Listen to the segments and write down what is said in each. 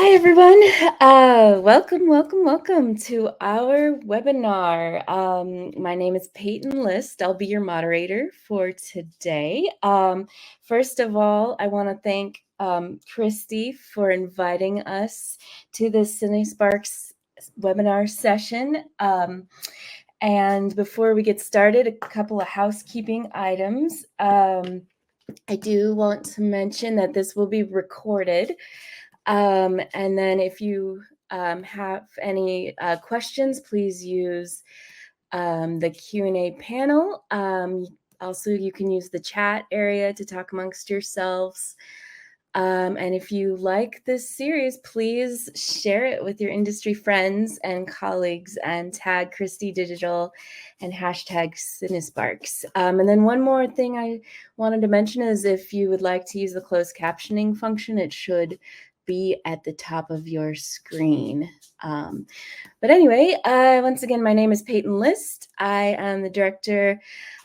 Hi, everyone. Welcome to our webinar. My name is Payton List. I'll be your moderator for today. First of all, I want to thank Christie for inviting us to the CineSparks webinar session. And before we get started, a couple of housekeeping items. I do want to mention that this will be recorded. And then if you have any questions, please use the Q&A panel. Also, you can use the chat area to talk amongst yourselves. And if you like this series, please share it with your industry friends and colleagues and tag Christie Digital and hashtag CineSparks. And then one more thing I wanted to mention is if you would like to use the closed captioning function, it should be at the top of your screen. But anyway, once again, my name is Payton List. I am the Director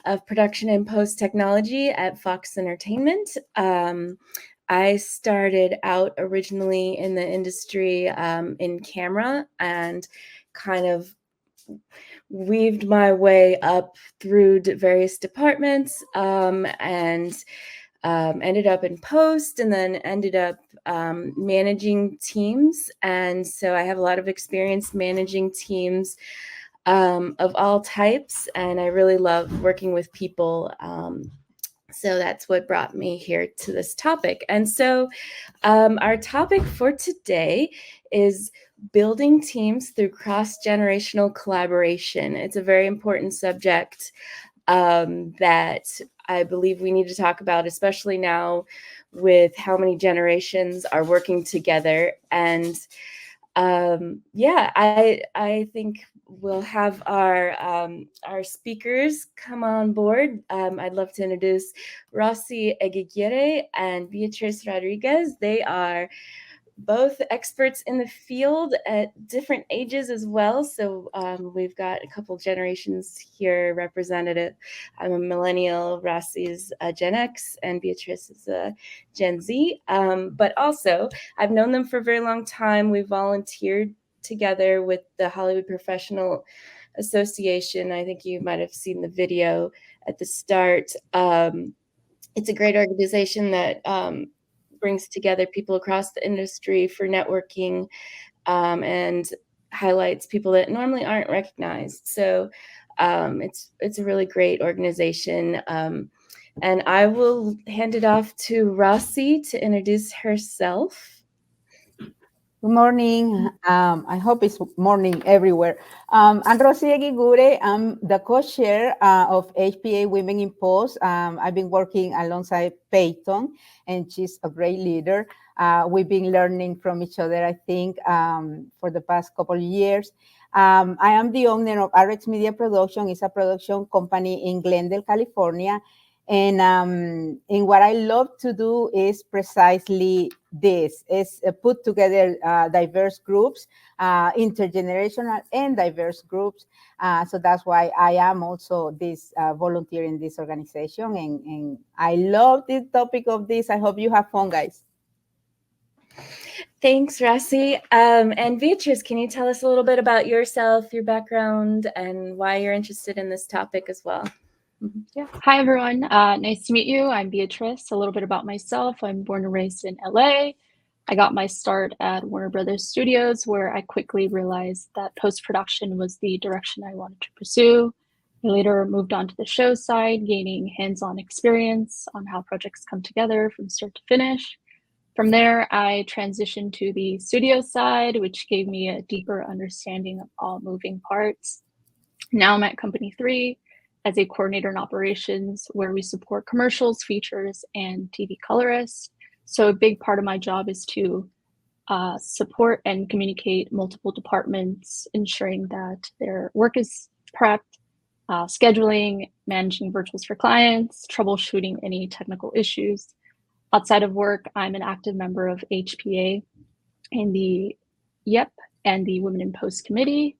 of Production and Post Technology at Fox Entertainment. I started out originally in the industry in camera and kind of weaved my way up through various departments and ended up in post and then ended up managing teams. And so I have a lot of experience managing teams of all types, and I really love working with people. So that's what brought me here to this topic. And so our topic for today is building teams through cross-generational collaboration. It's a very important subject that I believe we need to talk about, especially now with how many generations are working together. And I think we'll have our speakers come on board. I'd love to introduce Rossy Eguigure and Beatriz Rodriguez. They are both experts in the field at different ages as well. So we've got a couple generations here represented. I'm a millennial, Rossy's Gen X, and Beatrice is a Gen Z. But also, I've known them for a very long time. We volunteered together with the Hollywood Professional Association. I think you might have seen the video at the start. It's a great organization that brings together people across the industry for networking and highlights people that normally aren't recognized. So it's a really great organization. And I will hand it off to Rossy to introduce herself. Good morning. I hope it's morning everywhere. I'm Rossy Eguigure. I'm the co-chair of HPA Women in Post. I've been working alongside Payton, and she's a great leader. We've been learning from each other, I think, for the past couple of years. I am the owner of RX Media Production. It's a production company in Glendale, California. And what I love to do is precisely this, is put together diverse groups, intergenerational and diverse groups. So that's why I am also this volunteer in this organization. And I love the topic of this. I hope you have fun, guys. Thanks, Rossy. And Beatrice, can you tell us a little bit about yourself, your background, and why you're interested in this topic as well? Yeah. Hi, everyone. Nice to meet you. I'm Beatrice. A little bit about myself. I'm born and raised in LA. I got my start at Warner Brothers Studios, where I quickly realized that post-production was the direction I wanted to pursue. I later moved on to the show side, gaining hands-on experience on how projects come together from start to finish. From there, I transitioned to the studio side, which gave me a deeper understanding of all moving parts. Now I'm at Company 3 as a coordinator in operations, where we support commercials, features, and TV colorists. So a big part of my job is to support and communicate multiple departments, ensuring that their work is prepped, scheduling, managing virtuals for clients, troubleshooting any technical issues. Outside of work, I'm an active member of HPA in the WIP and the Women in Post Committee,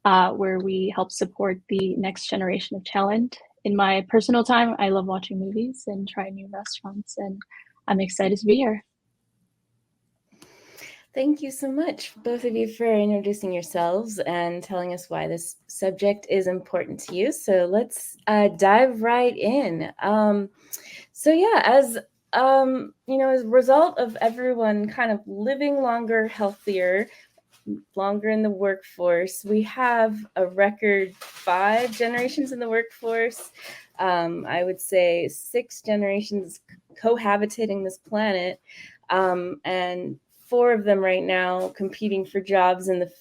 where we help support the next generation of talent. In my personal time, I love watching movies and trying new restaurants, and I'm excited to be here. Thank you so much, both of you, for introducing yourselves and telling us why this subject is important to you. So let's dive right in. So yeah, as as a result of everyone kind of living longer, healthier, longer in the workforce, we have a record 5 generations in the workforce. I would say 6 generations cohabitating this planet, and 4 of them right now competing for jobs in the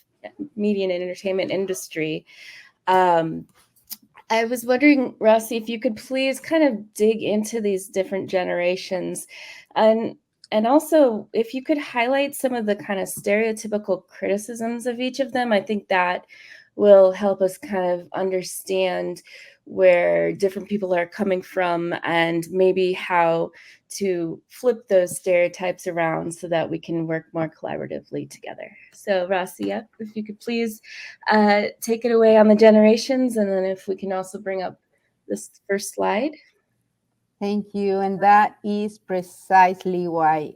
media and entertainment industry. I was wondering, Rossy, if you could please kind of dig into these different generations, and also if you could highlight some of the kind of stereotypical criticisms of each of them. I think that will help us kind of understand where different people are coming from and maybe how to flip those stereotypes around so that we can work more collaboratively together. So Rossy, if you could please take it away on the generations, and then if we can also bring up this first slide. Thank you. And that is precisely why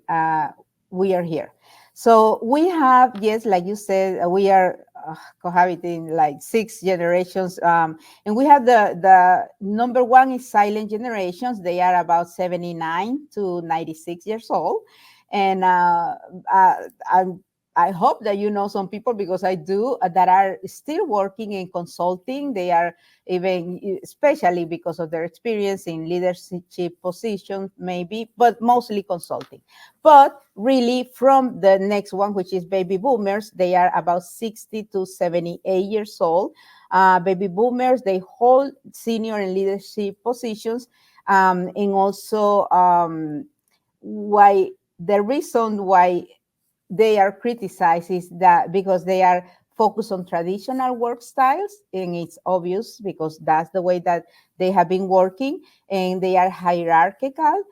we are here. So we have, yes, like you said, we are cohabiting like 6 generations. And we have the number 1 is silent generations. They are about 79 to 96 years old. And I hope that you know some people, because I do, that are still working in consulting. They are even, especially because of their experience in leadership positions, maybe, but mostly consulting. But really, from the next one, which is baby boomers, they are about 60 to 78 years old. Baby boomers, they hold senior and leadership positions, and also why the reason why they are criticized is that because they are focused on traditional work styles, and it's obvious because that's the way that they have been working, and they are hierarchical.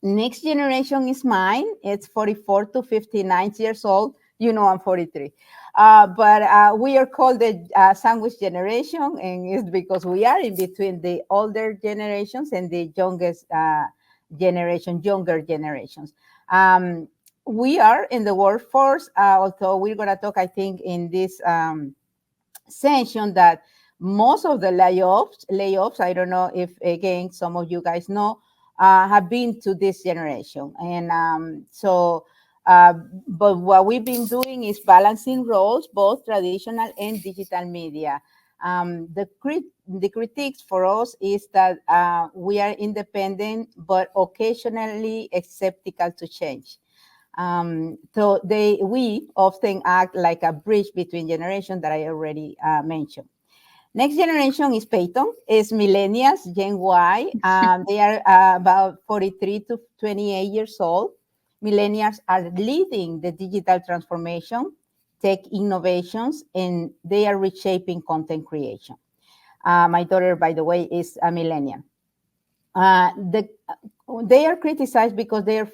Next generation is mine. It's 44 to 59 years old. You know, I'm 43. But we are called the sandwich generation, and it's because we are in between the older generations and the youngest younger generations. We are in the workforce, although we're going to talk, I think, in this session that most of the layoffs, I don't know if, again, some of you guys know, have been to this generation. And but what we've been doing is balancing roles, both traditional and digital media. The critiques for us is that we are independent, but occasionally skeptical to change. So we often act like a bridge between generations that I already mentioned. Next generation is Payton, is millennials, Gen Y. They are about 43 to 28 years old. Millennials are leading the digital transformation, tech innovations, and they are reshaping content creation. My daughter, by the way, is a millennial. They are criticized because they are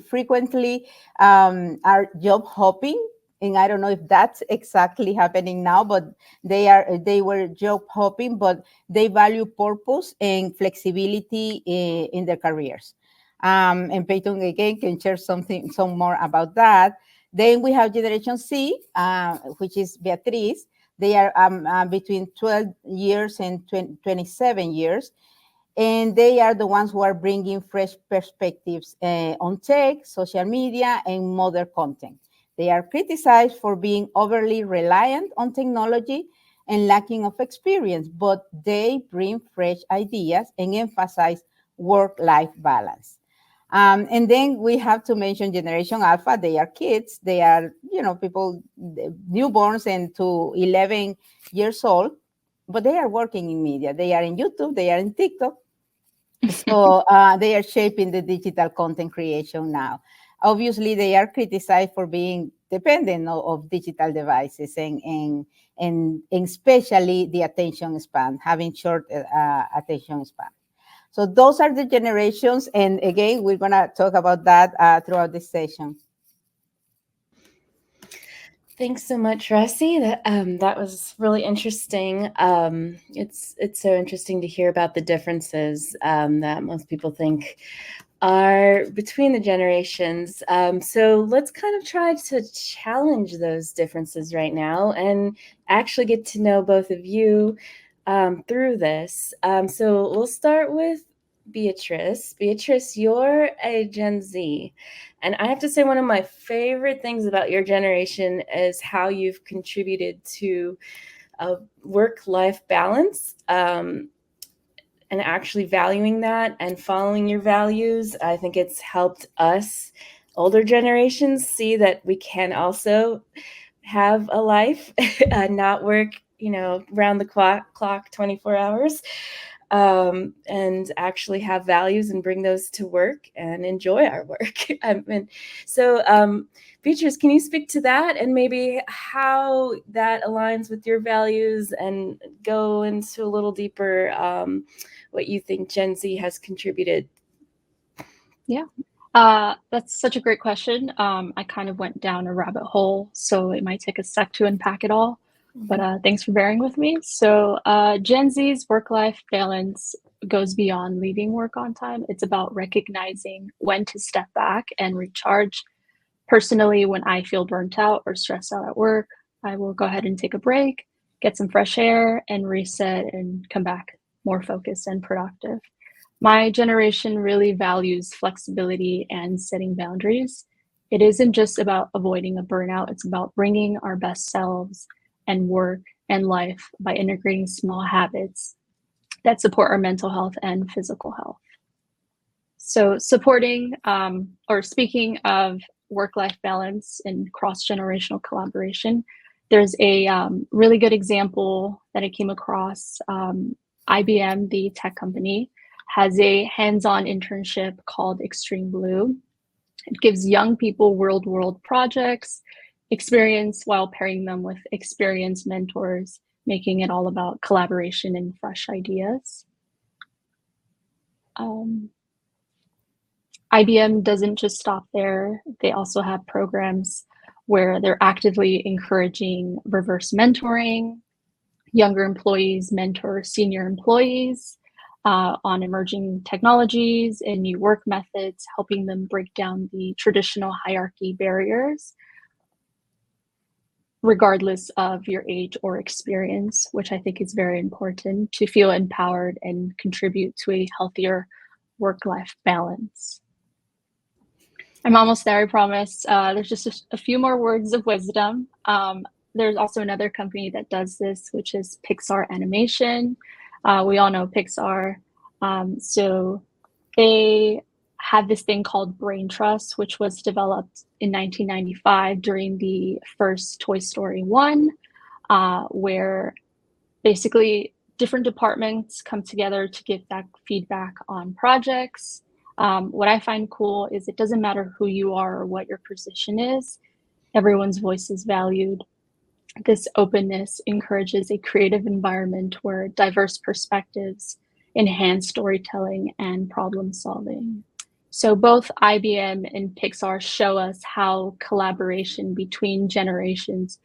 frequently are job hopping, and I don't know if that's exactly happening now, but they were job hopping, but they value purpose and flexibility in their careers. And Payton again can share some more about that. Then we have Generation C, which is Beatriz. They are between 12 years and 27 years. And they are the ones who are bringing fresh perspectives on tech, social media, and modern content. They are criticized for being overly reliant on technology and lacking of experience, but they bring fresh ideas and emphasize work-life balance. And then we have to mention Generation Alpha. They are kids. They are, people, newborns and to 11 years old, but they are working in media. They are in YouTube. They are in TikTok. So they are shaping the digital content creation now. Obviously, they are criticized for being dependent of digital devices and especially the attention span, having short attention span. So those are the generations. And again, we're going to talk about that throughout this session. Thanks so much, Rossy. That was really interesting. It's so interesting to hear about the differences that most people think are between the generations. So let's kind of try to challenge those differences right now and actually get to know both of you through this. So we'll start with Beatriz. Beatriz, you're a Gen Z. And I have to say, one of my favorite things about your generation is how you've contributed to a work-life balance. And actually valuing that and following your values. I think it's helped us older generations see that we can also have a life, not work, round the clock 24 hours, and actually have values and bring those to work and enjoy our work. Beatriz, can you speak to that and maybe how that aligns with your values and go into a little deeper what you think Gen Z has contributed? Yeah, that's such a great question. I kind of went down a rabbit hole, so it might take a sec to unpack it all, but thanks for bearing with me. So Gen Z's work-life balance goes beyond leaving work on time. It's about recognizing when to step back and recharge. Personally, when I feel burnt out or stressed out at work, I will go ahead and take a break, get some fresh air, and reset and come back more focused and productive. My generation really values flexibility and setting boundaries. It isn't just about avoiding a burnout, it's about bringing our best selves and work and life by integrating small habits that support our mental health and physical health. So, supporting or speaking of work-life balance and cross-generational collaboration, there's a really good example that I came across. IBM, the tech company, has a hands-on internship called Extreme Blue. It gives young people real-world projects, experience while pairing them with experienced mentors, making it all about collaboration and fresh ideas. IBM doesn't just stop there. They also have programs where they're actively encouraging reverse mentoring. Younger employees mentor senior employees on emerging technologies and new work methods, helping them break down the traditional hierarchy barriers, regardless of your age or experience, which I think is very important to feel empowered and contribute to a healthier work-life balance. I'm almost there, I promise. There's just a few more words of wisdom. There's also another company that does this, which is Pixar Animation. We all know Pixar. So they had this thing called Brain Trust, which was developed in 1995 during the first Toy Story 1, where basically different departments come together to give back feedback on projects. What I find cool is it doesn't matter who you are or what your position is, everyone's voice is valued. This openness encourages a creative environment where diverse perspectives enhance storytelling and problem solving. So both IBM and Pixar show us how collaboration between generations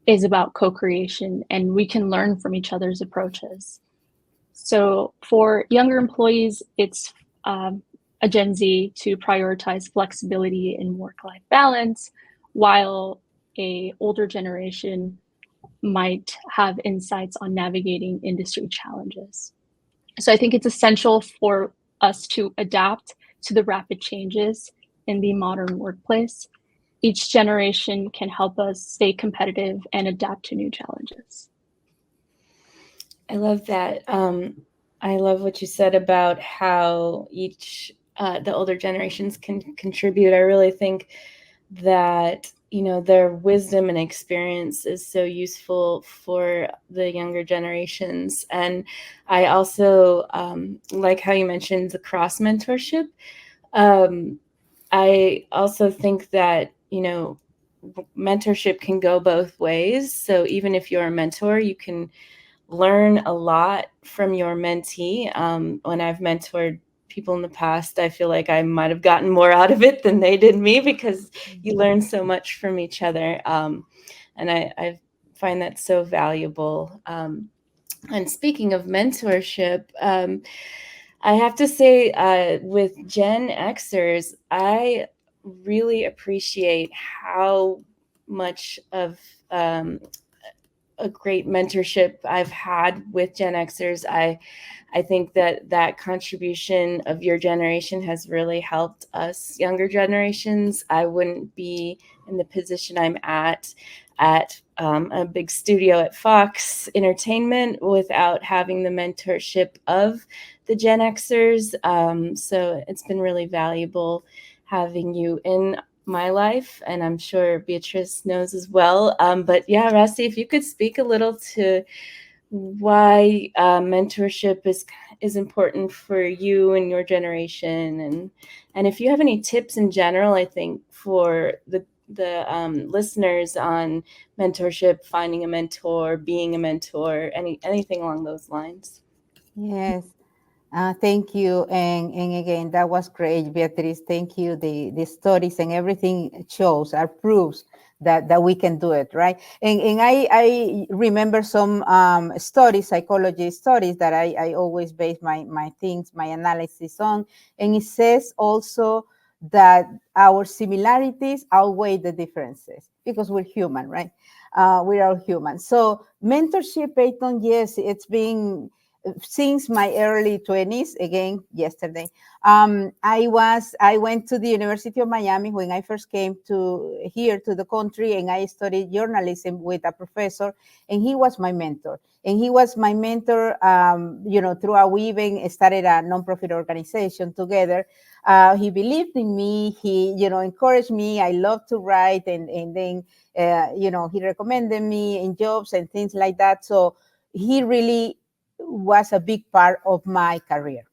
is about co-creation, and we can learn from each other's approaches. So for younger employees, it's a Gen Z to prioritize flexibility and work-life balance, while a older generation might have insights on navigating industry challenges. So I think it's essential for us to adapt to the rapid changes in the modern workplace. Each generation can help us stay competitive and adapt to new challenges. I love that. I love what you said about how each the older generations can contribute. I really think that their wisdom and experience is so useful for the younger generations. And I also like how you mentioned the cross mentorship. I also think that mentorship can go both ways. So even if you're a mentor, you can learn a lot from your mentee. When I've mentored people in the past, I feel like I might have gotten more out of it than they did me, because you learn so much from each other. And I find that so valuable. And speaking of mentorship, I have to say, with Gen Xers, I really appreciate how much of a great mentorship I've had with Gen Xers. I think that contribution of your generation has really helped us younger generations. I wouldn't be in the position I'm at a big studio at Fox Entertainment without having the mentorship of the Gen Xers. So it's been really valuable having you in my life, and I'm sure Beatriz knows as well. But yeah, Rossy, if you could speak a little to why mentorship is important for you and your generation, and if you have any tips in general, I think for the listeners on mentorship, finding a mentor, being a mentor, anything along those lines. Yes. Thank you. And again, that was great, Beatriz. Thank you. The studies and everything shows, are proofs that we can do it, right? And I remember some psychology studies that I always base my things, my analysis on. And it says also that our similarities outweigh the differences because we're human, right? We're all human. So mentorship, Payton, yes, it's been since my early 20s, again yesterday. I went to the University of Miami when I first came to here to the country, and I studied journalism with a professor, and he was my mentor. And he was my mentor, throughout. We even started a nonprofit organization together. He believed in me. He, encouraged me. I love to write, and then, he recommended me in jobs and things like that. So he really was a big part of my career.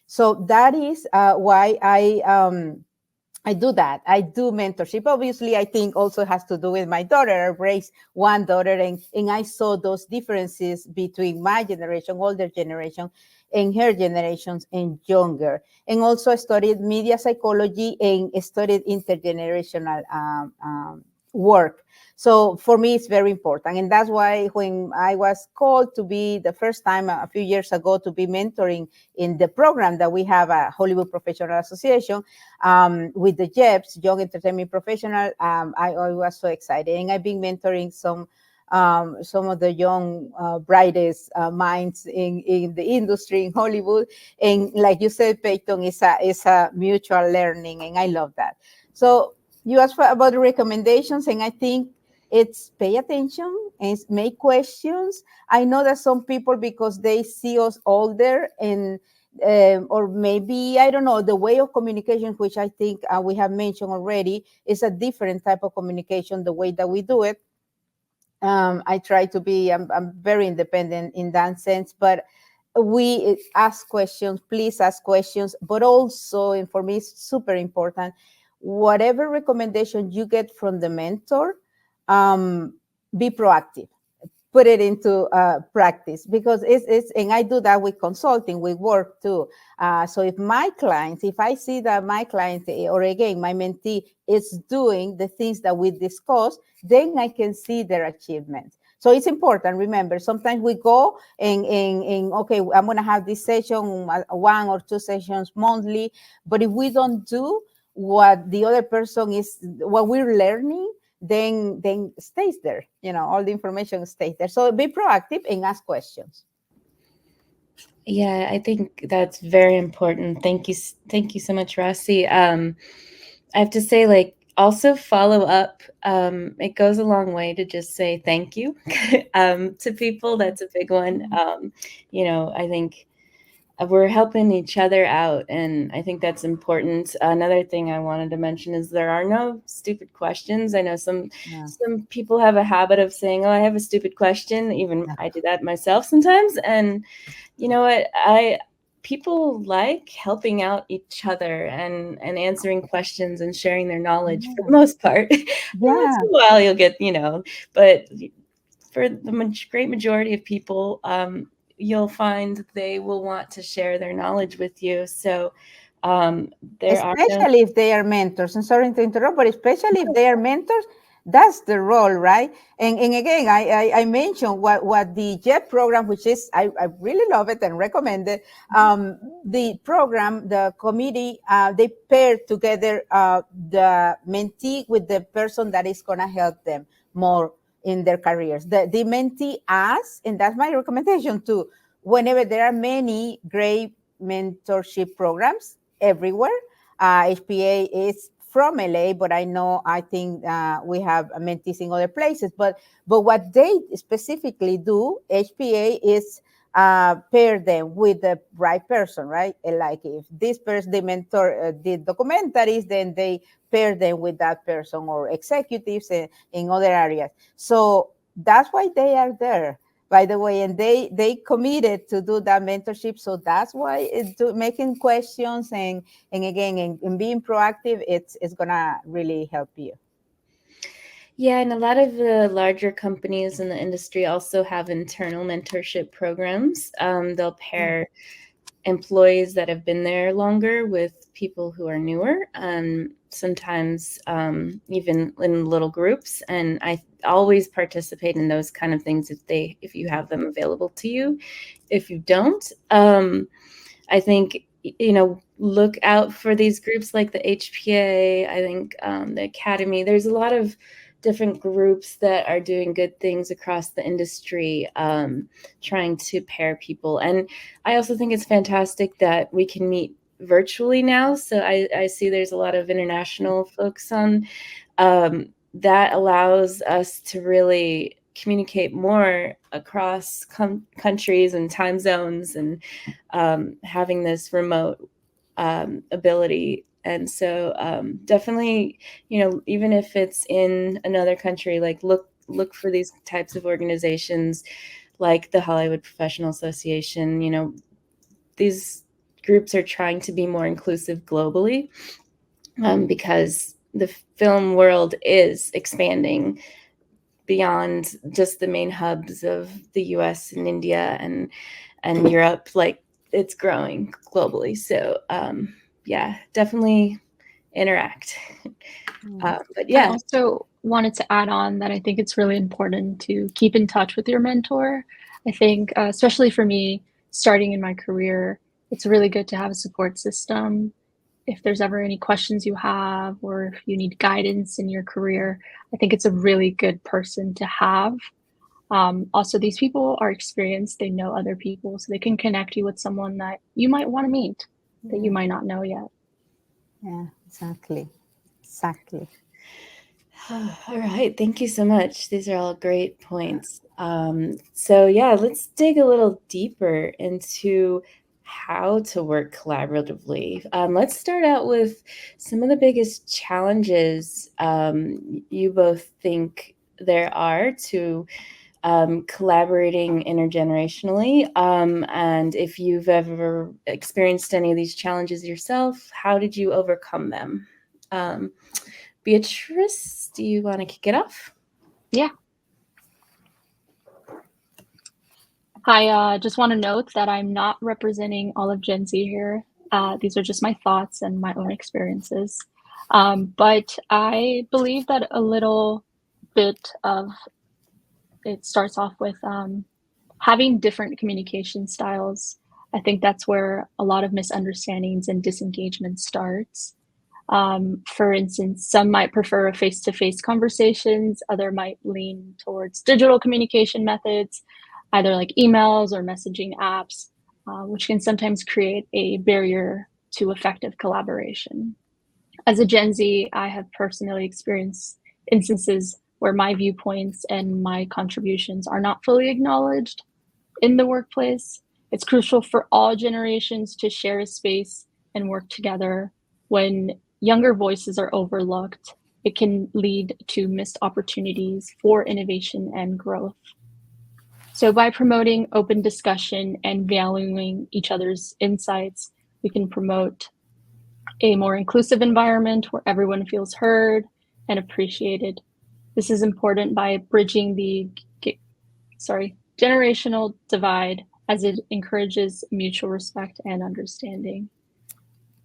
So that is why I do that. I do mentorship. Obviously, I think also has to do with my daughter. I raised one daughter, and I saw those differences between my generation, older generation, and her generations and younger. And also I studied media psychology and studied intergenerational work. So for me, it's very important. And that's why when I was called to be the first time a few years ago to be mentoring in the program that we have at Hollywood Professional Association, with the JEPs, Young Entertainment Professional, I was so excited. And I've been mentoring some of the young, brightest minds in the industry in Hollywood. And like you said, Payton, it's a mutual learning, and I love that. So you asked about the recommendations, and I think it's pay attention and make questions. I know that some people, because they see us older, and or maybe, I don't know, the way of communication, which I think we have mentioned already, is a different type of communication, the way that we do it. I try to be, I'm very independent in that sense, but we ask questions, please ask questions, but also, and for me, it's super important, whatever recommendation you get from the mentor, be proactive, put it into practice, because it's, and I do that with consulting, with work too. So if I see that my client, or again, my mentee is doing the things that we discussed, then I can see their achievements. So it's important. Remember, sometimes we go and okay, I'm going to have this session, 1 or 2 sessions monthly. But if we don't do what the other person is, what we're learning, then stays there. All the information stays there. So be proactive and ask questions. Yeah, I think that's very important. Thank you so much, Rossy. I have to say, also follow up. It goes a long way to just say thank you to people. That's a big one. I think we're helping each other out, and I think that's important. Another thing I wanted to mention is there are no stupid questions. I know some people have a habit of saying, "Oh, I have a stupid question." Even I do that myself sometimes. And you know what? People like helping out each other and answering questions and sharing their knowledge for the most part. Once in a while you'll get, but for the great majority of people, you'll find they will want to share their knowledge with you. So especially if they are mentors. I'm sorry to interrupt, but especially if they are mentors, that's the role, right? And again, I mentioned what the JEP program, which is, I really love it and recommend it, the program, the committee, they pair together the mentee with the person that is going to help them more in their careers. The mentee asks, and that's my recommendation too, whenever there are many great mentorship programs everywhere. HPA is from LA, but I think we have mentees in other places. But what they specifically do, HPA is pair them with the right person, right? Like if this person, the mentor did documentaries, then they pair them with that person, or executives in other areas. So that's why they are there, by the way, and they committed to do that mentorship. So that's why making questions and again and being proactive, it's gonna really help you. Yeah, and a lot of the larger companies in the industry also have internal mentorship programs. They'll pair employees that have been there longer with people who are newer, sometimes even in little groups. And I always participate in those kind of things if you have them available to you. If you don't, I think, look out for these groups like the HPA, I think the Academy. There's a lot of different groups that are doing good things across the industry, trying to pair people. And I also think it's fantastic that we can meet virtually now. So I see there's a lot of international folks on. That allows us to really communicate more across countries and time zones, and having this remote ability. And so definitely, even if it's in another country, like look for these types of organizations like the Hollywood Professional Association. These groups are trying to be more inclusive globally, because the film world is expanding beyond just the main hubs of the US and India and Europe. Like, it's growing globally. So yeah, definitely interact. But yeah. I also wanted to add on that I think it's really important to keep in touch with your mentor. I think, especially for me, starting in my career, it's really good to have a support system. If there's ever any questions you have, or if you need guidance in your career, I think it's a really good person to have. Also, these people are experienced, they know other people, so they can connect you with someone that you might want to meet that you might not know yet. Yeah, exactly. All right. Thank you so much. These are all great points. So yeah, let's dig a little deeper into how to work collaboratively. Let's start out with some of the biggest challenges you both think there are to collaborating intergenerationally. And if you've ever experienced any of these challenges yourself, how did you overcome them? Beatriz, do you want to kick it off? Yeah. I just want to note that I'm not representing all of Gen Z here. These are just my thoughts and my own experiences. But I believe that a little bit of it starts off with having different communication styles. I think that's where a lot of misunderstandings and disengagement starts. For instance, some might prefer face-to-face conversations, other might lean towards digital communication methods, either like emails or messaging apps, which can sometimes create a barrier to effective collaboration. As a Gen Z, I have personally experienced instances where my viewpoints and my contributions are not fully acknowledged in the workplace. It's crucial for all generations to share a space and work together. When younger voices are overlooked, it can lead to missed opportunities for innovation and growth. So by promoting open discussion and valuing each other's insights, we can promote a more inclusive environment where everyone feels heard and appreciated. This is important by bridging the generational divide, as it encourages mutual respect and understanding.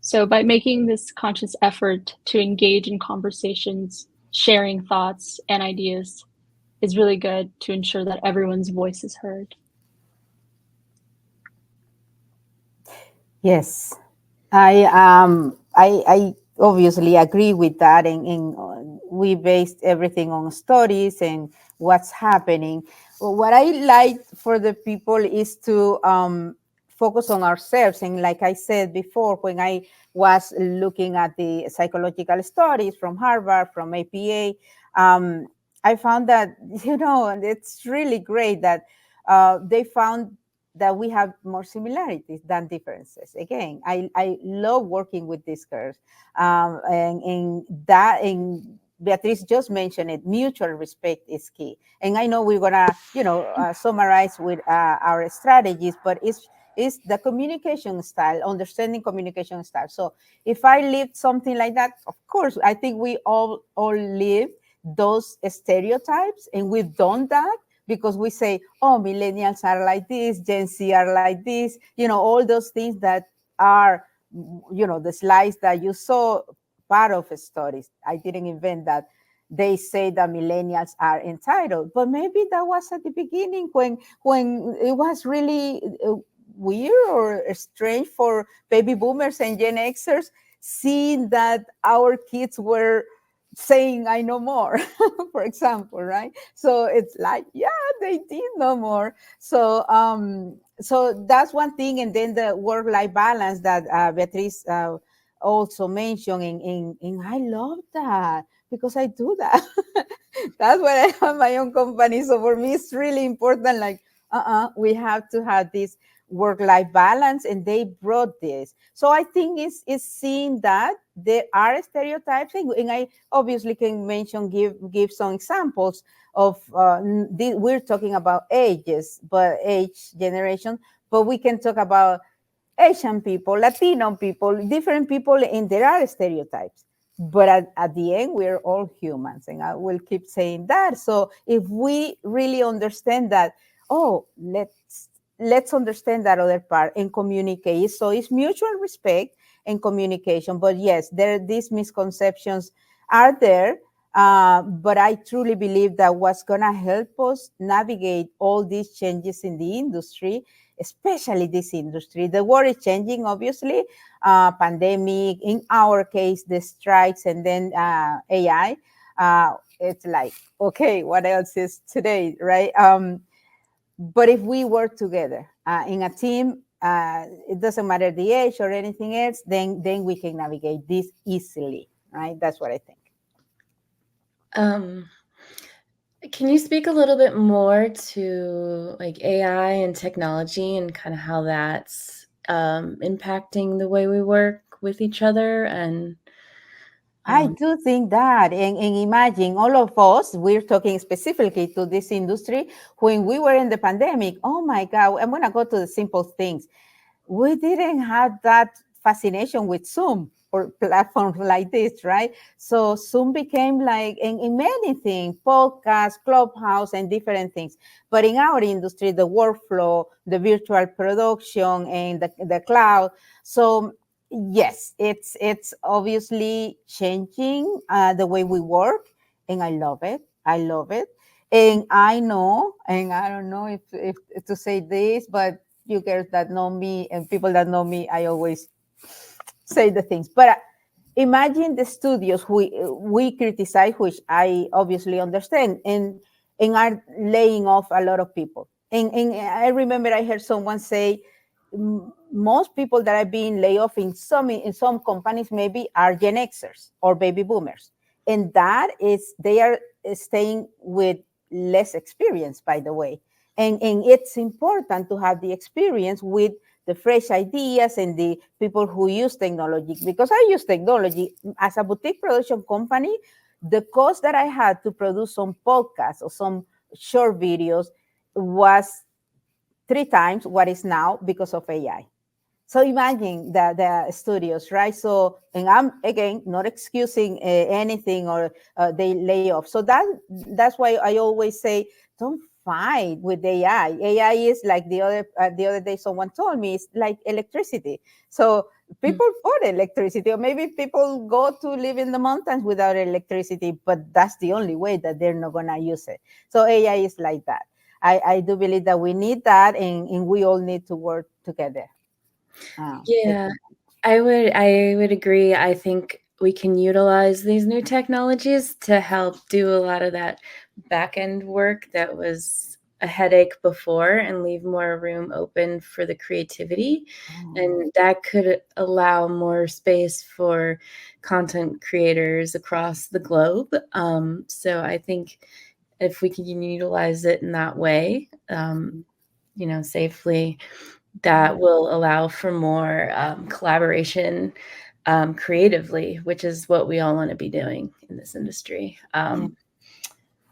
So by making this conscious effort to engage in conversations, sharing thoughts and ideas is really good to ensure that everyone's voice is heard. Yes, I obviously agree with that, and we based everything on stories and what's happening. Well, what I like for the people is to focus on ourselves, and like I said before, when I was looking at the psychological studies from Harvard, from APA, I found that and it's really great that they found that we have more similarities than differences. Again, I love working with these girls. And Beatriz just mentioned it, mutual respect is key. And I know we're gonna, summarize with our strategies, but it's the communication style, understanding communication style. So if I lived something like that, of course, I think we all live those stereotypes, and we've done that because we say, oh, millennials are like this, Gen Z are like this, all those things that are, the slides that you saw, part of stories. I didn't invent that. They say that millennials are entitled, but maybe that was at the beginning when it was really weird or strange for baby boomers and Gen Xers, seeing that our kids were saying I know more, for example, right? So it's like, yeah, they did know more. So that's one thing. And then the work-life balance that Beatriz also mentioned, and I love that because I do that. That's why I have my own company. So for me, it's really important. Like, we have to have this work-life balance, and they brought this. So I think it's seeing that there are stereotypes, and I obviously can mention, give some examples of we're talking about ages, but age generation, but we can talk about Asian people, Latino people, different people, and there are stereotypes. But at the end, we're all humans, and I will keep saying that. So if we really understand that, oh, let's understand that other part and communicate. So it's mutual respect and communication. But yes, these misconceptions are there. But I truly believe that what's going to help us navigate all these changes in the industry, especially this industry. The world is changing, obviously. Pandemic, in our case, the strikes, and then AI. It's like, okay, what else is today, right? But if we work together in a team, it doesn't matter the age or anything else, then we can navigate this easily, right? That's what I think. Can you speak a little bit more to like AI and technology and kind of how that's impacting the way we work with each other? And I do think that, and imagine all of us, we're talking specifically to this industry, when we were in the pandemic, oh my God, I'm going to go to the simple things. We didn't have that fascination with Zoom or platforms like this, right? So Zoom became like in many things, podcasts, Clubhouse, and different things. But in our industry, the workflow, the virtual production, and the cloud. So yes, it's obviously changing the way we work, and I love it. I love it. And I know, and I don't know if to say this, but you girls that know me and people that know me, I always say the things. But imagine the studios we criticize, which I obviously understand, and are laying off a lot of people. And I remember I heard someone say, most people that are being laid off in some companies maybe are Gen Xers or baby boomers, and that is they are staying with less experience, by the way. And it's important to have the experience with the fresh ideas and the people who use technology, because I use technology as a boutique production company. The cost that I had to produce some podcasts or some short videos was 3 times what is now because of AI. So imagine the studios, right? So, and I'm again not excusing anything or they lay off. So that's why I always say, don't fight with AI. AI is like the other day someone told me, it's like electricity. So people bought electricity, or maybe people go to live in the mountains without electricity, but that's the only way that they're not gonna use it. So AI is like that. I do believe that we need that, and we all need to work together. Yeah, I would agree. I think we can utilize these new technologies to help do a lot of that back end work that was a headache before and leave more room open for the creativity. And that could allow more space for content creators across the globe. So I think if we can utilize it in that way, safely, that will allow for more collaboration creatively, which is what we all want to be doing in this industry.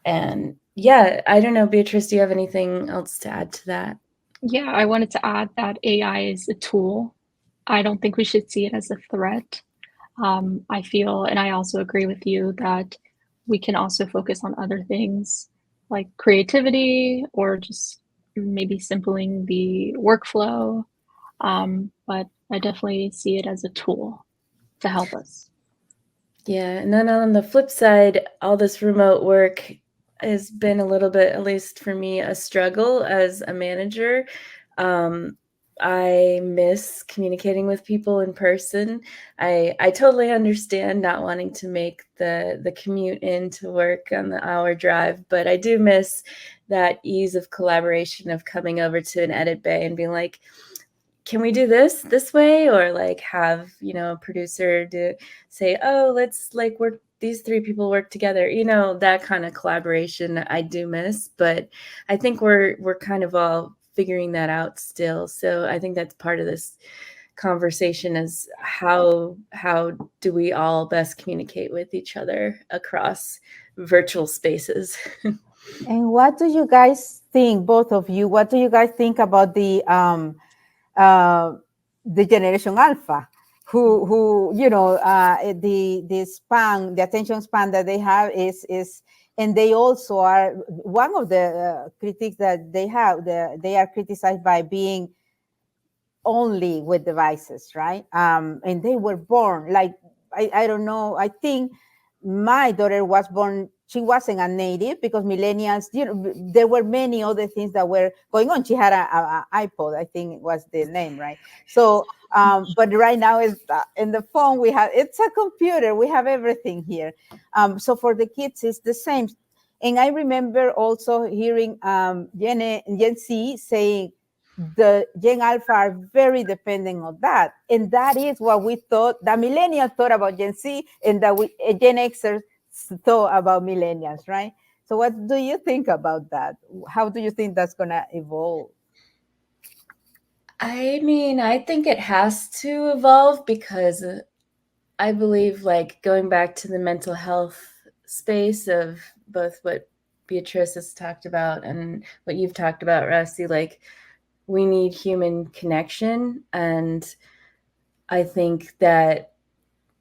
And yeah, I don't know, Beatrice, do you have anything else to add to that? Yeah, I wanted to add that AI is a tool. I don't think we should see it as a threat. I feel, and I also agree with you, that we can also focus on other things like creativity or just maybe simpling the workflow. But I definitely see it as a tool to help us. Yeah, and then on the flip side, all this remote work has been a little bit, at least for me, a struggle as a manager. I miss communicating with people in person. I totally understand not wanting to make the commute into work on the hour drive, but I do miss that ease of collaboration of coming over to an edit bay and being like, can we do this way? Or like have, a producer say, oh, let's like work, these three people work together, that kind of collaboration I do miss, but I think we're kind of all figuring that out still. So I think that's part of this conversation is how do we all best communicate with each other across virtual spaces. And what do you guys think, both of you, what do you guys think about the generation alpha, who the attention span that they have is and they also are one of the critiques that they have. They are criticized by being only with devices, right? And they were born like, I don't know. I think my daughter was born, she wasn't a native because millennials, there were many other things that were going on. She had a iPod, I think it was the name, right? So, but right now is in the phone, it's a computer. We have everything here. So for the kids, it's the same. And I remember also hearing Gen Z saying, the Gen Alpha are very dependent on that. And that is what we thought, the millennials thought about Gen Z, and that Gen Xers thought about millennials, right? So what do you think about that? How do you think that's going to evolve? I mean, I think it has to evolve because I believe, like, going back to the mental health space of both what Beatrice has talked about and what you've talked about, Rossy, like, we need human connection. And I think that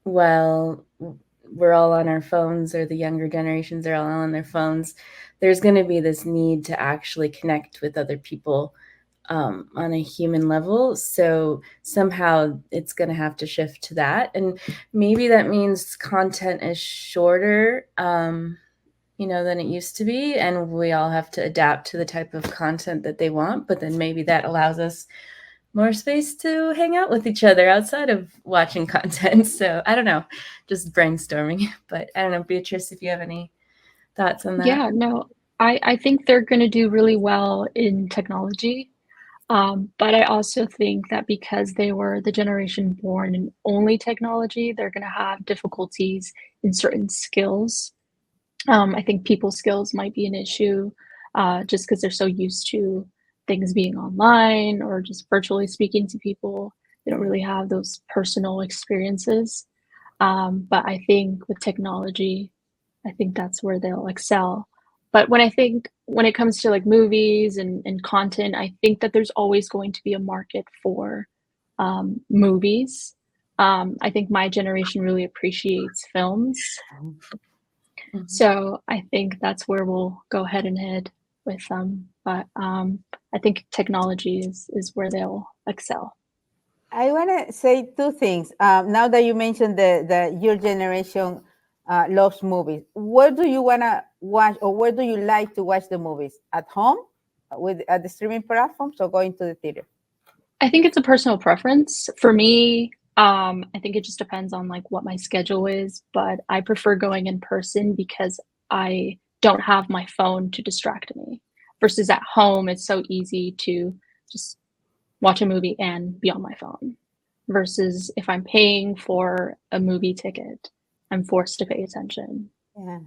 while we're all on our phones, or the younger generations are all on their phones, there's going to be this need to actually connect with other people on a human level. So somehow it's going to have to shift to that. And maybe that means content is shorter, than it used to be. And we all have to adapt to the type of content that they want. But then maybe that allows us more space to hang out with each other outside of watching content. So I don't know, just brainstorming. But I don't know, Beatrice, if you have any thoughts on that. Yeah, no, I think they're going to do really well in technology. But I also think that because they were the generation born in only technology, they're going to have difficulties in certain skills. I think people skills might be an issue just because they're so used to things being online or just virtually speaking to people. They don't really have those personal experiences. But I think with technology, I think that's where they'll excel. But when it comes to like movies and content, I think that there's always going to be a market for movies. I think my generation really appreciates films. Mhm. So I think that's where we'll go head and head with them. But I think technology is where they'll excel. I want to say two things. Now that you mentioned your generation loves movies, where do you want to watch, or where do you like to watch the movies? At home, at the streaming platforms, or going to the theater? I think it's a personal preference. For me, I think it just depends on like what my schedule is, but I prefer going in person because I don't have my phone to distract me. Versus at home, it's so easy to just watch a movie and be on my phone. Versus if I'm paying for a movie ticket, I'm forced to pay attention. Yeah.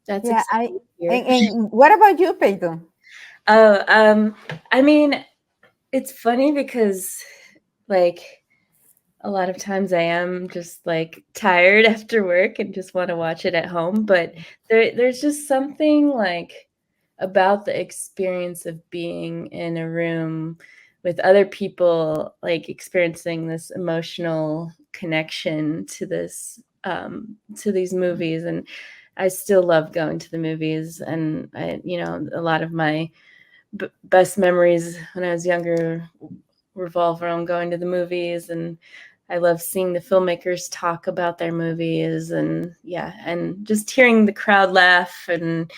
That's Yeah. exciting to hear. And what about you, Payton? Oh, I mean, it's funny because like a lot of times I am just like tired after work and just want to watch it at home, but there's just something like about the experience of being in a room with other people, like experiencing this emotional connection to this to these movies. And I still love going to the movies, and a lot of my best memories when I was younger revolve around going to the movies, and I love seeing the filmmakers talk about their movies, and and just hearing the crowd laugh and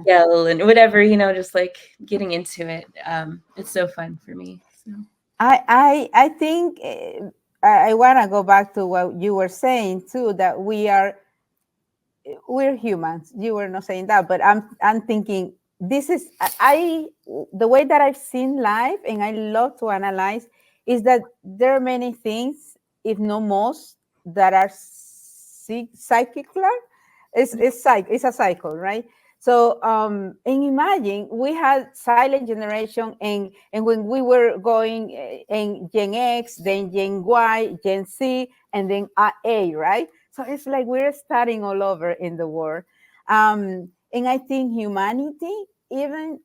yell and whatever, just like getting into it. It's so fun for me. So. I think I want to go back to what you were saying too, that we're humans. You were not saying that, but I'm thinking this is the way that I've seen life, and I love to analyze, is that there are many things, if not most, that are cyclical. It's a cycle, right? So and imagine we had silent generation, and when we were going in Gen X, then Gen Y, Gen Z, and then A, right? So it's like we're starting all over in the world. And I think humanity, even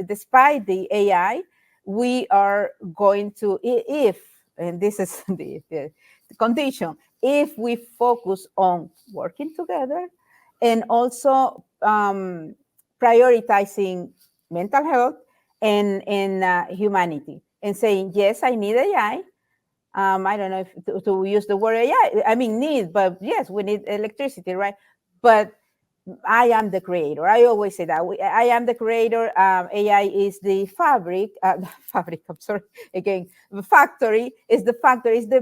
despite the AI, we are going to, if, and this is the condition, if we focus on working together and also prioritizing mental health and humanity, and saying, yes, I need AI. I don't know if to use the word AI. I mean, need, but yes, we need electricity, right? But I am the creator. I always say that I am the creator. AI is the fabric. Fabric. I'm sorry. Again, the factory is the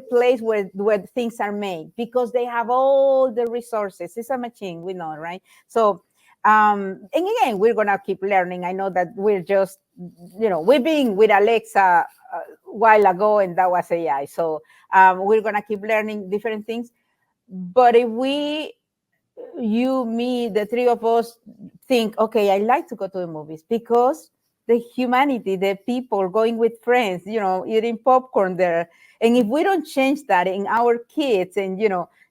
place where things are made, because they have all the resources. It's a machine. We know, right? So, and again, we're gonna keep learning. I know that we're just, we've been with Alexa a while ago, and that was AI. So we're gonna keep learning different things. But if you, me, the three of us think, okay, I like to go to the movies because the humanity, the people going with friends, eating popcorn there. And if we don't change that in our kids, and,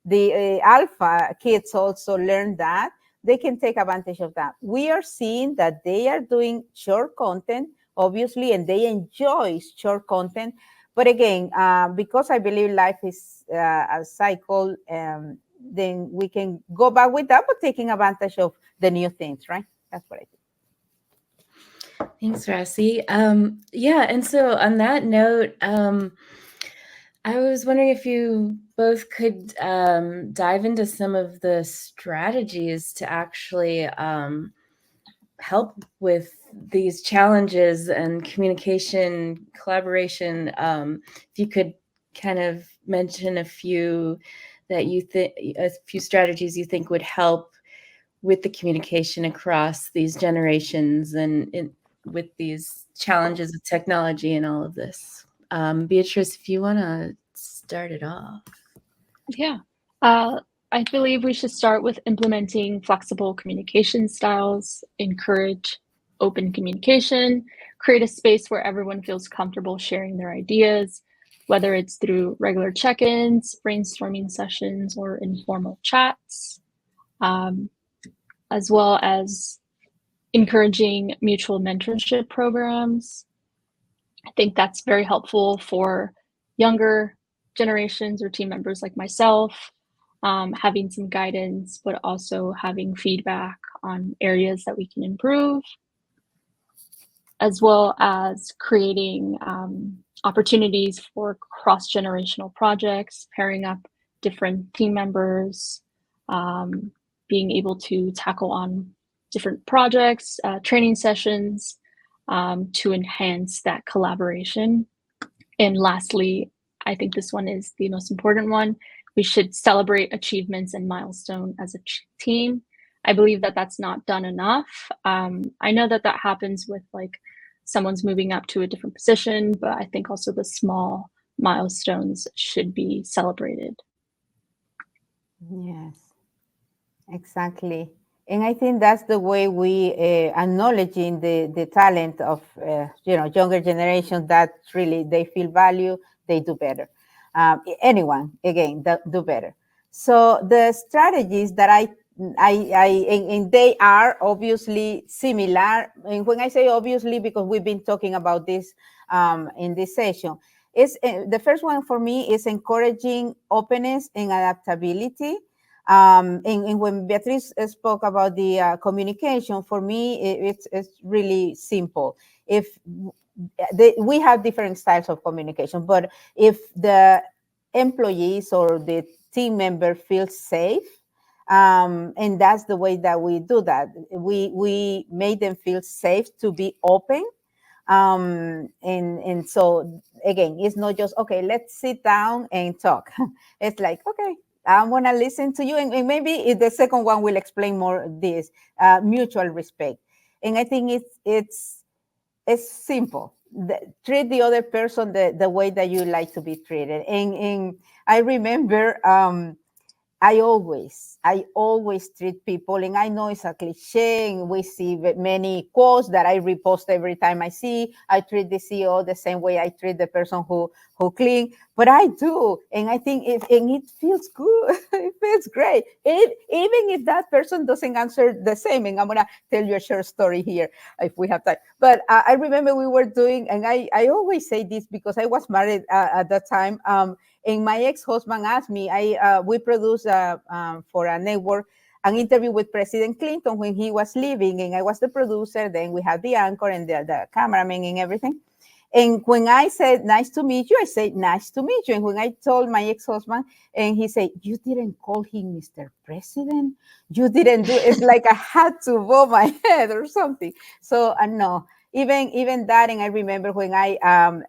the alpha kids also learn that, they can take advantage of that. We are seeing that they are doing short content, obviously, and they enjoy short content. But again, because I believe life is a cycle, then we can go back with that, but taking advantage of the new things, right? That's what I think. Thanks, Rossy. And so on that note, I was wondering if you both could dive into some of the strategies to actually help with these challenges and communication, collaboration. If you could kind of mention a few that you think, a few strategies you think would help with the communication across these generations and with these challenges of technology and all of this. Beatriz, if you want to start it off. Yeah. I believe we should start with implementing flexible communication styles, encourage open communication, create a space where everyone feels comfortable sharing their ideas, whether it's through regular check-ins, brainstorming sessions, or informal chats, as well as encouraging mutual mentorship programs. I think that's very helpful for younger generations or team members like myself, having some guidance, but also having feedback on areas that we can improve, as well as creating opportunities for cross-generational projects, pairing up different team members, being able to tackle on different projects, training sessions, to enhance that collaboration. And lastly, I think this one is the most important one. We should celebrate achievements and milestone as a team. I believe that that's not done enough. I know that that happens with like someone's moving up to a different position, but I think also the small milestones should be celebrated. Yes, exactly. And I think that's the way we acknowledging the talent of younger generation, that really they feel value, they do better. Anyone again that do better. So the strategies that and they are obviously similar. And when I say obviously, because we've been talking about this in this session, is the first one for me is encouraging openness and adaptability. And when Beatriz spoke about the communication, for me, it's really simple. If we have different styles of communication, but if the employees or the team member feels safe, and that's the way that we do that. We made them feel safe to be open. And so again, it's not just, okay, let's sit down and talk. It's like, okay, I want to listen to you. And maybe the second one will explain more this mutual respect. And I think it's simple. Treat the other person the way that you like to be treated. And I remember I always treat people, and I know it's a cliche, and we see many quotes that I repost every time I see. I treat the CEO the same way I treat the person who clean, but I do, and I think it feels good. It feels great. Even if that person doesn't answer the same, and I'm gonna tell you a short story here if we have time. But I remember we were doing, and I always say this because I was married at that time. And my ex-husband asked me, we produced for a network an interview with President Clinton when he was leaving, and I was the producer. Then we had the anchor and the cameraman and everything. And when I said, nice to meet you, I said, nice to meet you. And when I told my ex-husband, and he said, you didn't call him Mr. President? You didn't do it. It's like I had to bow my head or something. So no. Even that, and I remember when I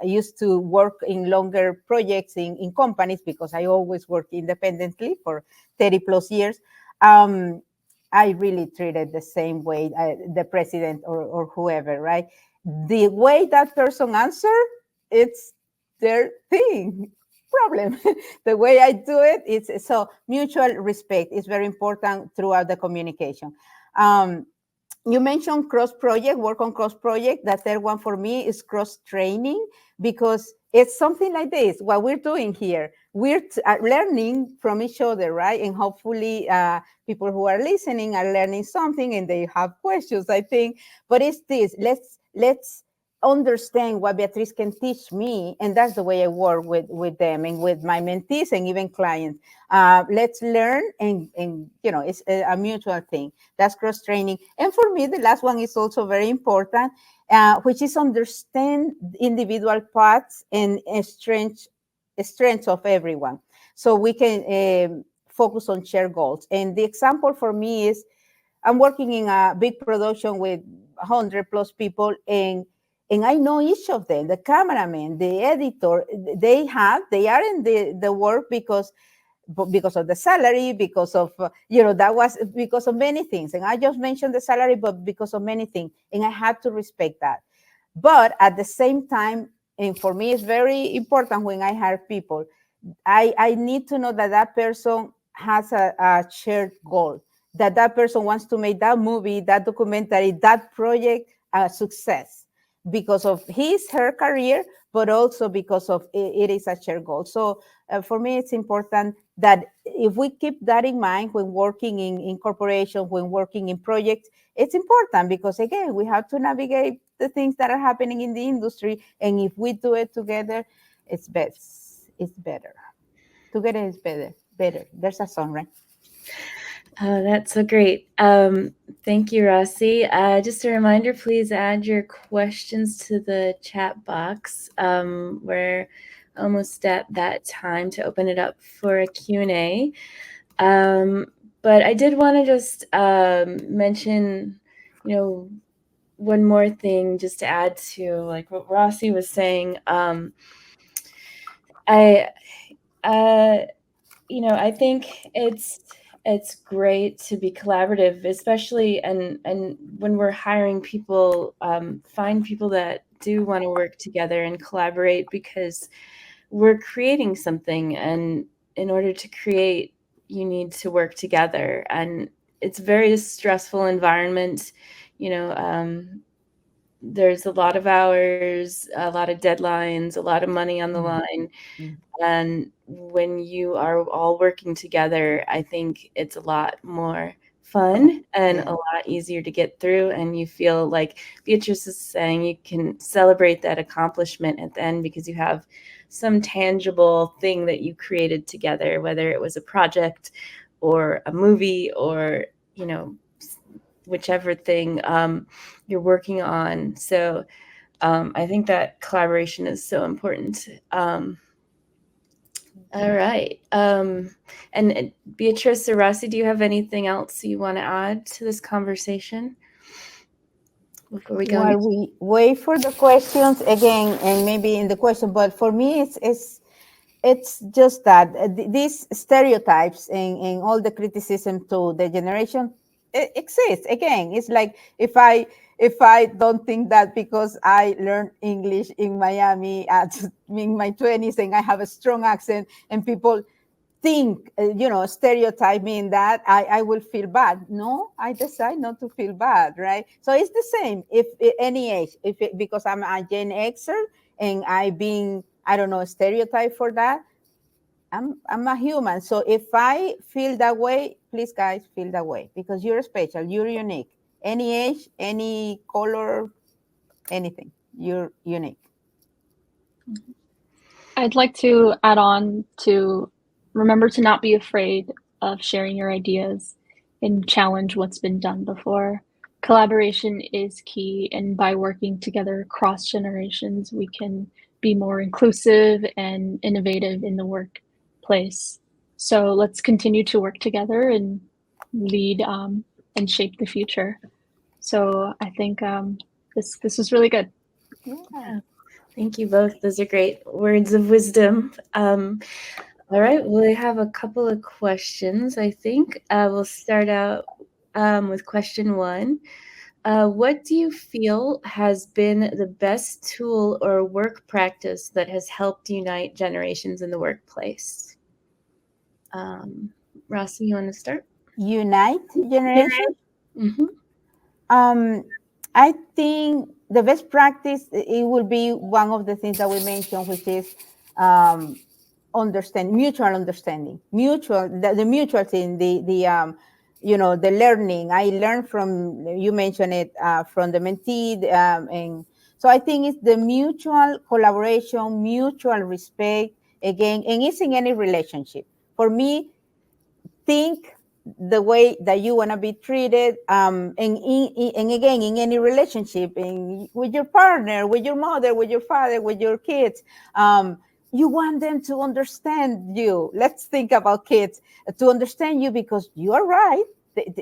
used to work in longer projects in companies, because I always worked independently for 30 plus years. I really treated the same way the president or whoever, right? The way that person answer, it's their thing, problem. The way I do it, it's so mutual respect is very important throughout the communication. You mentioned cross-project, work on cross-project. The third one for me is cross-training, because it's something like this. What we're doing here, we're learning from each other, right? And hopefully people who are listening are learning something and they have questions, I think. But it's this, let's understand what Beatriz can teach me. And that's the way I work with them and with my mentees and even clients. Let's learn, and it's a mutual thing. That's cross-training. And for me, the last one is also very important, which is understand individual paths and strengths of everyone, so we can focus on shared goals. And the example for me is, I'm working in a big production with 100 plus people, and I know each of them, the cameraman, the editor. They are in the work because of the salary, because of that was because of many things. And I just mentioned the salary, but because of many things, and I had to respect that. But at the same time, and for me it's very important when I hire people, I need to know that that person has a shared goal, that person wants to make that movie, that documentary, that project a success, because of her career, but also because of it is a shared goal. So for me, it's important that if we keep that in mind when working in corporations, when working in projects, it's important, because again, we have to navigate the things that are happening in the industry. And if we do it together, it's best. It's better. Together is better. There's a song, right? Oh, that's so great. Thank you, Rossy. Just a reminder, please add your questions to the chat box. We're almost at that time to open it up for a Q&A. But I did want to just mention, one more thing just to add to like what Rossy was saying. I think it's great to be collaborative, especially and when we're hiring people, find people that do want to work together and collaborate, because we're creating something, and in order to create, you need to work together, and it's a very stressful environment. There's a lot of hours, a lot of deadlines, a lot of money on the line. And when you are all working together, I think it's a lot more fun and a lot easier to get through. And you feel like Beatrice is saying, you can celebrate that accomplishment at the end because you have some tangible thing that you created together, whether it was a project or a movie or, whichever thing you're working on. So I think that collaboration is so important. All right. And Beatrice or Rossy, do you have anything else you want to add to this conversation before we go? While we wait for the questions again, and maybe in the question, but for me, it's just that these stereotypes and all the criticism to the generation, it exists. Again, it's like if I don't think that because I learned English in Miami in my 20s and I have a strong accent and people think, stereotyping that I will feel bad. No, I decide not to feel bad, right? So it's the same if any age, because I'm a Gen Xer and I don't know, stereotype for that. I'm a human. So if I feel that way, please guys feel that way because you're special, you're unique. Any age, any color, anything, you're unique. I'd like to add on to remember to not be afraid of sharing your ideas and challenge what's been done before. Collaboration is key, and by working together across generations, we can be more inclusive and innovative in the workplace. So let's continue to work together and lead and shape the future. So I think this was really good. Yeah. Thank you both. Those are great words of wisdom. All right, we have a couple of questions, I think. We'll start out with question one. What do you feel has been the best tool or work practice that has helped unite generations in the workplace? Rossy, you want to start? Unite generation? Mm-hmm. I think the best practice, it will be one of the things that we mentioned, which is mutual understanding, the mutual thing, the learning. I learned from, you mentioned it, from the mentee, and so I think it's the mutual collaboration, mutual respect, again, and it's in any relationship. For me, think the way that you want to be treated, and again, in any relationship, with your partner, with your mother, with your father, with your kids, you want them to understand you. Let's think about kids, to understand you because you are right.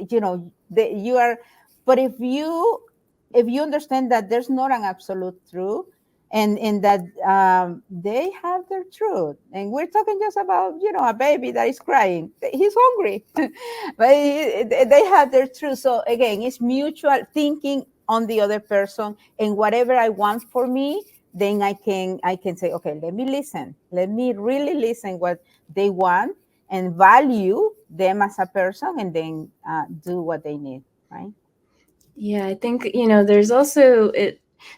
You are, but if you understand that there's not an absolute truth, and that they have their truth, and we're talking just about a baby that is crying, he's hungry, but they have their truth. So again, it's mutual thinking on the other person, and whatever I want for me, then I can say, okay, let me really listen what they want and value them as a person, and then do what they need, right? Yeah, I think there's also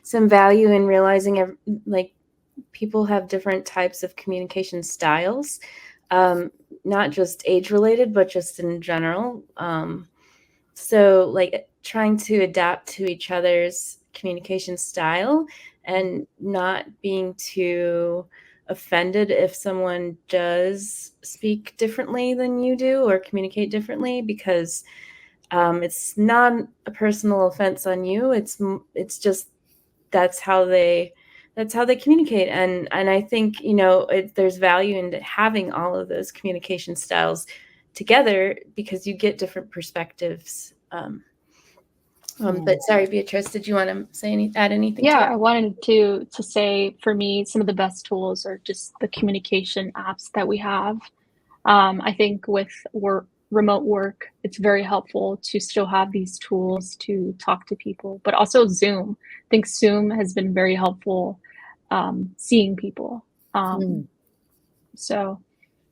some value in realizing like people have different types of communication styles, not just age related, but just in general. So like trying to adapt to each other's communication style and not being too offended if someone does speak differently than you do or communicate differently, because it's not a personal offense on you. It's just that's how they communicate, and I think there's value in having all of those communication styles together because you get different perspectives But sorry, Beatrice, did you want to say add anything to Yeah, that? I wanted to say, for me, some of the best tools are just the communication apps that we have. I think with remote work, it's very helpful to still have these tools to talk to people, but also Zoom. I think Zoom has been very helpful seeing people. So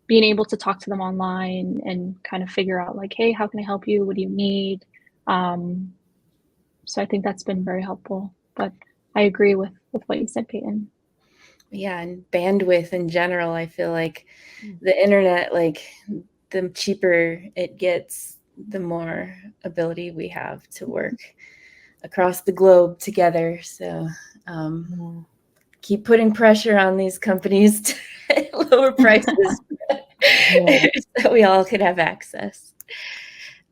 being able to talk to them online and kind of figure out like, hey, how can I help you? What do you need? So I think that's been very helpful. But I agree with what you said, Payton. Yeah, and bandwidth in general, I feel like the internet, like the cheaper it gets, the more ability we have to work across the globe together. So keep putting pressure on these companies to lower prices so we all could have access.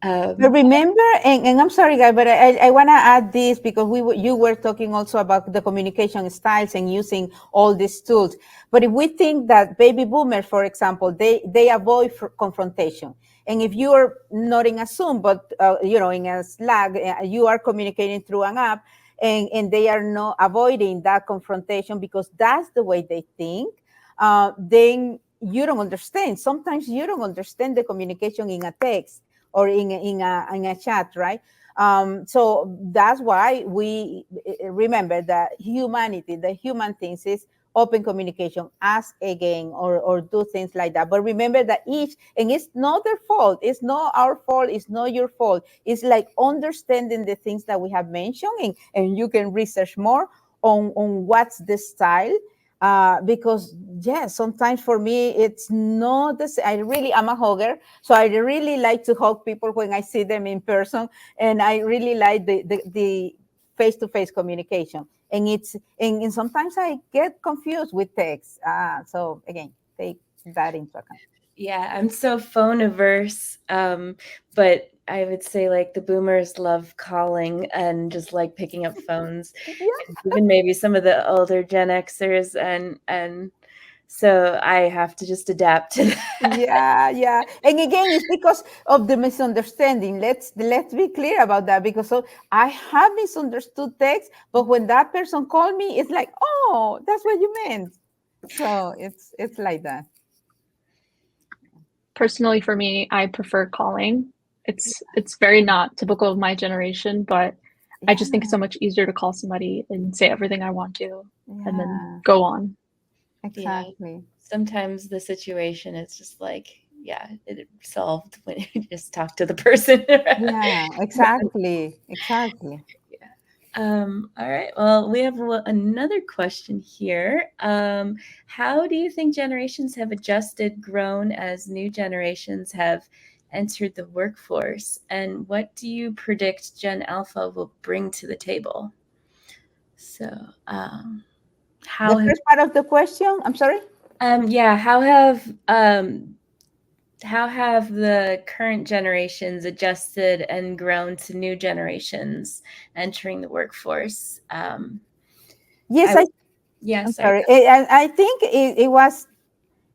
But remember, and I'm sorry, guys, but I want to add this because you were talking also about the communication styles and using all these tools. But if we think that baby boomers, for example, they avoid confrontation. And if you are not in a Zoom, but in a Slack, you are communicating through an app, and they are not avoiding that confrontation because that's the way they think, then you don't understand. Sometimes you don't understand the communication in a text or in a chat, right? So that's why we remember that humanity, the human things is open communication, ask again, or do things like that. But remember that and it's not their fault. It's not our fault. It's not your fault. It's like understanding the things that we have mentioned, and you can research more on what's the style. Because sometimes for me it's not the same. I'm a hugger, so I really like to hug people when I see them in person, and I really like the face-to-face communication. And sometimes I get confused with text. So again, take that into account. Yeah, I'm so phone averse, but I would say like the boomers love calling and just like picking up phones. Even maybe some of the older Gen Xers, and so I have to just adapt to that. Yeah. And again, it's because of the misunderstanding. Let's be clear about that, because I have misunderstood text, but when that person called me, it's like, oh, that's what you meant. So it's like that. Personally, for me, I prefer calling. It's very not typical of my generation, but I just think it's so much easier to call somebody and say everything I want to and then go on. Exactly. Yeah. Sometimes the situation is just like, it solved when you just talk to the person. Yeah, exactly. All right. Well, we have another question here. How do you think generations have adjusted, grown as new generations have entered the workforce? And what do you predict Gen Alpha will bring to the table? So, The first part of the question, I'm sorry? How have the current generations adjusted and grown to new generations entering the workforce? Yes, I'm sorry. I think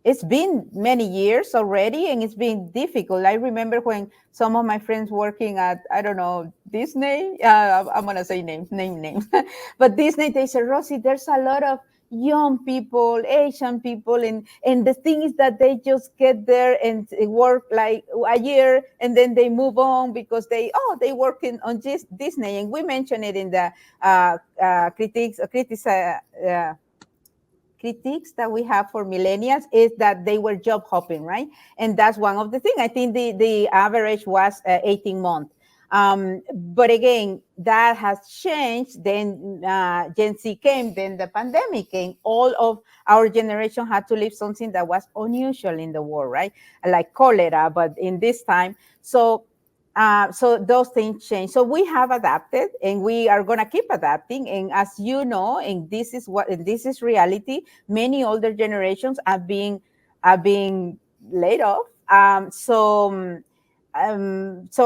it's been many years already, and it's been difficult. I remember when some of my friends working at, I don't know, Disney, I'm going to say names, but Disney, they said, Rossy, there's a lot of young people, Asian people, and the thing is that they just get there and work like a year, and then they move on because they working on Disney. And we mentioned it in the critiques that we have for millennials, is that they were job hopping, right? And that's one of the things. I think the average was 18 months. But again, that has changed. Then Gen Z came, then the pandemic came. All of our generation had to live something that was unusual in the world, right? Like cholera, but in this time. So those things change. So we have adapted, and we are going to keep adapting. And as you know, and this is reality, many older generations are being laid off. So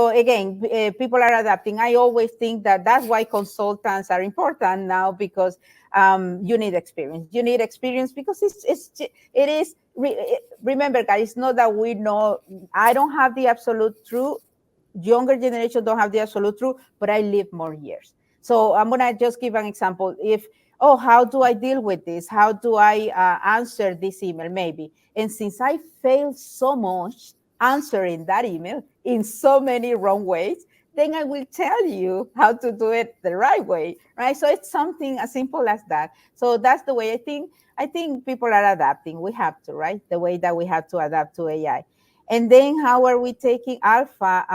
again, people are adapting. I always think that that's why consultants are important now, because you need experience. You need experience because it is. Remember, guys, it's not that we know. I don't have the absolute truth. younger generation don't have the absolute truth, but I live more years. So I'm gonna just give an example. If, oh, how do I deal with this? How do I answer this email? Maybe. And since I failed so much answering that email in so many wrong ways, then I will tell you how to do it the right way, right? So it's something as simple as that. So that's the way I think people are adapting. We have to, right? The way that we have to adapt to AI. And then how are we taking alpha?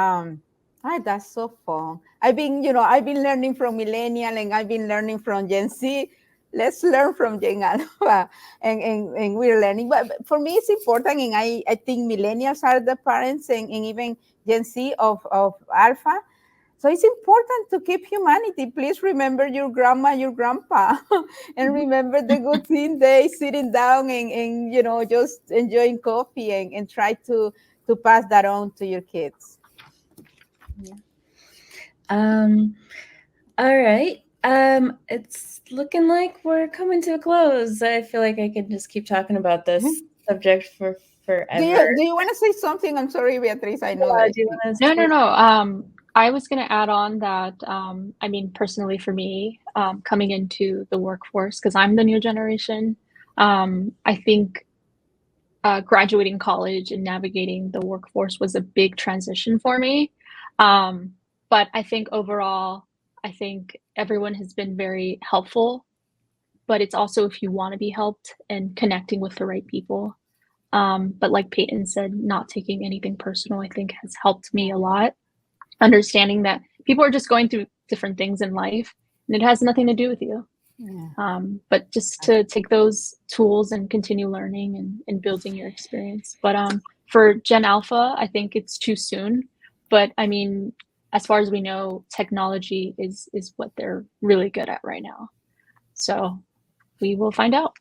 That's so fun. I've been learning from millennial and I've been learning from Gen Z. Let's learn from Gen Alpha, and we're learning. But for me, it's important, and I think millennials are the parents and even Gen Z of Alpha. So it's important to keep humanity. Please remember your grandma, your grandpa, and remember the good teen days, sitting down and just enjoying coffee and try to pass that on to your kids. Yeah. All right. It's looking like we're coming to a close. I feel like I could just keep talking about this subject for forever. Do you want to say something? I'm sorry, Beatriz. I know that. Do you want to No. I was going to add on that, I mean, personally for me, coming into the workforce, because I'm the new generation, I think graduating college and navigating the workforce was a big transition for me. But I think overall, I think everyone has been very helpful, but it's also if you want to be helped and connecting with the right people. But like Payton said, not taking anything personal, I think has helped me a lot. Understanding that people are just going through different things in life and it has nothing to do with you. Yeah. But just to take those tools and continue learning and building your experience. But for Gen Alpha, I think it's too soon. But I mean, as far as we know, technology is what they're really good at right now. So we will find out.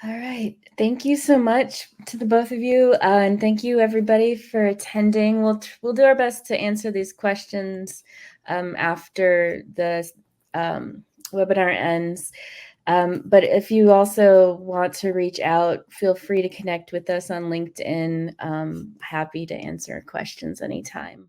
All right. Thank you so much to the both of you, and thank you everybody for attending. We'll do our best to answer these questions after the webinar ends. But if you also want to reach out, feel free to connect with us on LinkedIn. Happy to answer questions anytime.